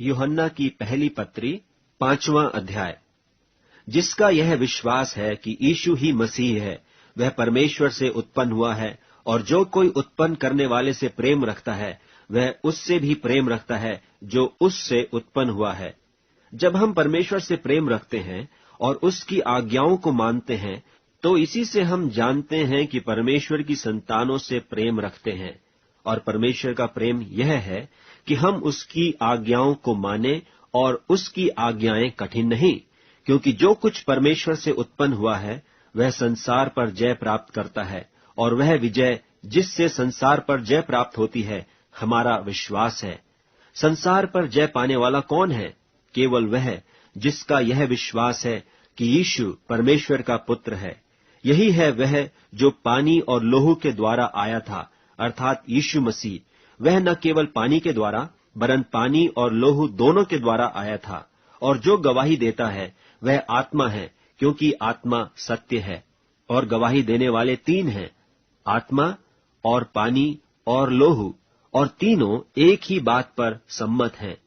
यूहन्ना की पहली पत्री 5वां अध्याय। जिसका यह विश्वास है कि यीशु ही मसीह है, वह परमेश्वर से उत्पन्न हुआ है, और जो कोई उत्पन्न करने वाले से प्रेम रखता है, वह उससे भी प्रेम रखता है जो उससे उत्पन्न हुआ है। जब हम परमेश्वर से प्रेम रखते हैं और उसकी आज्ञाओं को मानते हैं, तो इसी से हम जानते हैं कि परमेश्वर की संतानों से प्रेम रखते हैं। और परमेश्वर का प्रेम यह है कि हम उसकी आज्ञाओं को माने, और उसकी आज्ञाएं कठिन नहीं, क्योंकि जो कुछ परमेश्वर से उत्पन्न हुआ है वह संसार पर जय प्राप्त करता है, और वह विजय जिससे संसार पर जय प्राप्त होती है हमारा विश्वास है। संसार पर जय पाने वाला कौन है? केवल वह जिसका यह विश्वास है कि यीशु परमेश्वर का पुत्र है। यही है वह जो पानी और लोहू के द्वारा आया था, अर्थात यीशु मसीह। वह न केवल पानी के द्वारा वरन पानी और लोहू दोनों के द्वारा आया था। और जो गवाही देता है वह आत्मा है, क्योंकि आत्मा सत्य है। और गवाही देने वाले तीन हैं, आत्मा और पानी और लोहू, और तीनों एक ही बात पर सम्मत हैं।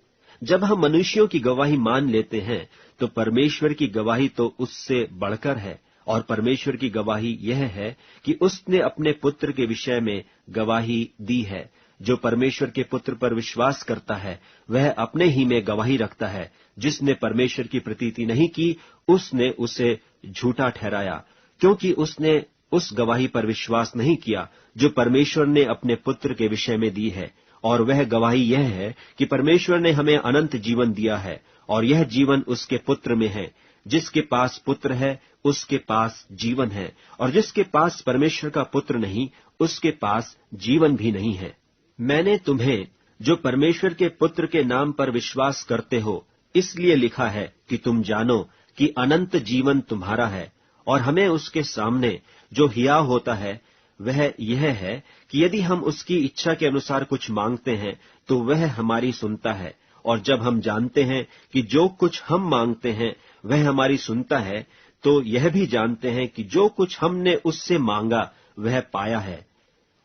जब हम मनुष्यों की गवाही मान लेते हैं तो परमेश्वर की गवाही तो उससे बढ़कर है। और परमेश्वर की गवाही यह है कि उसने अपने पुत्र के विषय में गवाही दी है। जो परमेश्वर के पुत्र पर विश्वास करता है वह अपने ही में गवाही रखता है। जिसने परमेश्वर की प्रतीति नहीं की, उसने उसे झूठा ठहराया, क्योंकि उसने उस गवाही पर विश्वास नहीं किया जो परमेश्वर ने अपने पुत्र के विषय में दी है। और वह गवाही यह है कि परमेश्वर ने हमें अनंत जीवन दिया है, और यह जीवन उसके पुत्र में है। जिसके पास पुत्र है उसके पास जीवन है, और जिसके पास परमेश्वर का पुत्र नहीं उसके पास जीवन भी नहीं है। मैंने तुम्हें जो परमेश्वर के पुत्र के नाम पर विश्वास करते हो इसलिए लिखा है कि तुम जानो कि अनंत जीवन तुम्हारा है। और हमें उसके सामने जो हियाव होता है वह यह है कि यदि हम उसकी इच्छा के अनुसार कुछ मांगते हैं तो वह हमारी सुनता है। और जब हम जानते हैं कि जो कुछ हम मांगते हैं वह हमारी सुनता है, तो यह भी जानते हैं कि जो कुछ हमने उससे मांगा वह पाया है।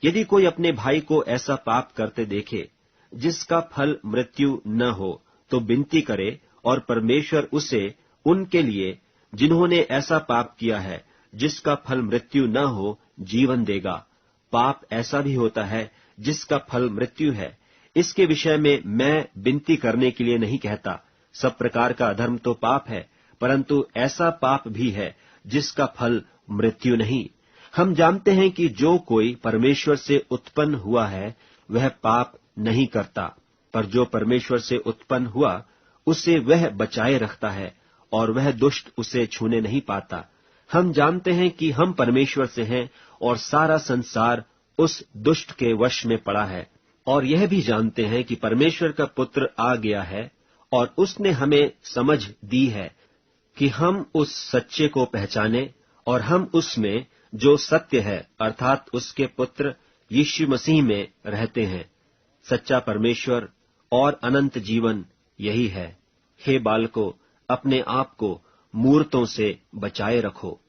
यदि कोई अपने भाई को ऐसा पाप करते देखे जिसका फल मृत्यु न हो, तो विनती करे, और परमेश्वर उसे उनके लिए जिन्होंने ऐसा पाप किया है जिसका फल मृत्यु न हो जीवन देगा। पाप ऐसा भी होता है जिसका फल मृत्यु है। इसके विषय में मैं विनती करने के लिए नहीं कहता। सब प्रकार का अधर्म तो पाप है, परंतु ऐसा पाप भी है जिसका फल मृत्यु नहीं। हम जानते हैं कि जो कोई परमेश्वर से उत्पन्न हुआ है वह पाप नहीं करता, पर जो परमेश्वर से उत्पन्न हुआ उसे वह बचाए रखता है, और वह दुष्ट उसे छूने नहीं पाता। हम जानते हैं कि हम परमेश्वर से हैं, और सारा संसार उस दुष्ट के वश में पड़ा है। और यह भी जानते हैं कि परमेश्वर का पुत्र आ गया है, और उसने हमें समझ दी है कि हम उस सच्चे को पहचाने, और हम उसमें जो सत्य है अर्थात उसके पुत्र यीशु मसीह में रहते हैं। सच्चा परमेश्वर और अनंत जीवन यही है। हे बालकों, अपने आप को मूर्तों से बचाए रखो।